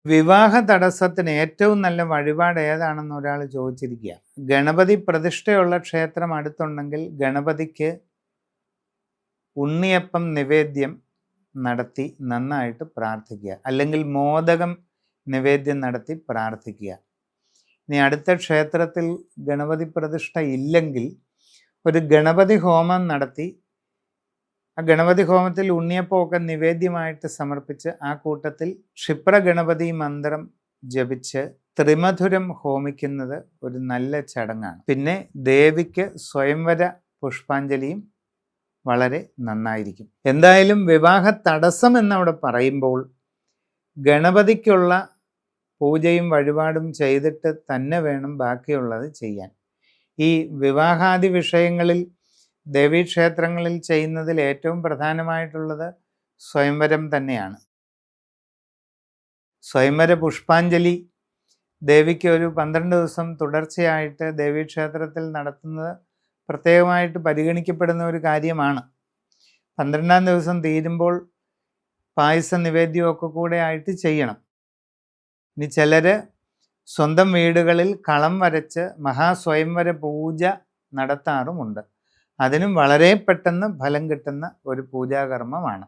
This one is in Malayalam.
വിവാഹ തടസ്സത്തിന് ഏറ്റവും നല്ല വഴിപാട് ഏതാണെന്ന് ഒരാൾ ചോദിച്ചിരിക്കുക. ഗണപതി പ്രതിഷ്ഠയുള്ള ക്ഷേത്രം അടുത്തുണ്ടെങ്കിൽ ഗണപതിക്ക് ഉണ്ണിയപ്പം നിവേദ്യം നടത്തി നന്നായിട്ട് പ്രാർത്ഥിക്കുക, അല്ലെങ്കിൽ മോദകം നിവേദ്യം നടത്തി പ്രാർത്ഥിക്കുക. ഇനി അടുത്ത ക്ഷേത്രത്തിൽ ഗണപതി പ്രതിഷ്ഠ ഇല്ലെങ്കിൽ ഒരു ഗണപതി ഹോമം നടത്തി ആ ഗണപതി ഹോമത്തിൽ ഉണ്ണിയപ്പമൊക്കെ നിവേദ്യമായിട്ട് സമർപ്പിച്ച് ആ കൂട്ടത്തിൽ ക്ഷിപ്ര ഗണപതി മന്ത്രം ജപിച്ച് ത്രിമധുരം ഹോമിക്കുന്നത് ഒരു നല്ല ചടങ്ങാണ്. പിന്നെ ദേവിക്ക് സ്വയംവര പുഷ്പാഞ്ജലിയും വളരെ നന്നായിരിക്കും. എന്തായാലും വിവാഹ തടസ്സം എന്നവിടെ പറയുമ്പോൾ ഗണപതിക്കുള്ള പൂജയും വഴിപാടും ചെയ്തിട്ട് തന്നെ വേണം ബാക്കിയുള്ളത് ചെയ്യാൻ. ഈ വിവാഹാദി വിഷയങ്ങളിൽ ദേവീക്ഷേത്രങ്ങളിൽ ചെയ്യുന്നതിൽ ഏറ്റവും പ്രധാനമായിട്ടുള്ളത് സ്വയംവരം തന്നെയാണ്. സ്വയംവര പുഷ്പാഞ്ജലി ദേവിക്ക് ഒരു 12 ദിവസം തുടർച്ചയായിട്ട് ദേവീക്ഷേത്രത്തിൽ നടത്തുന്നത് പ്രത്യേകമായിട്ട് പരിഗണിക്കപ്പെടുന്ന ഒരു കാര്യമാണ്. 12ാം ദിവസം തീരുമ്പോൾ പായസ നിവേദ്യമൊക്കെ കൂടെ ആയിട്ട് ചെയ്യണം. ഇനി ചിലർ സ്വന്തം വീടുകളിൽ കളം വരച്ച് മഹാസ്വയംവര പൂജ നടത്താറുമുണ്ട്. അതിനും വളരെ പെട്ടെന്ന് ഫലം കിട്ടുന്ന ഒരു പൂജാകർമ്മമാണ്.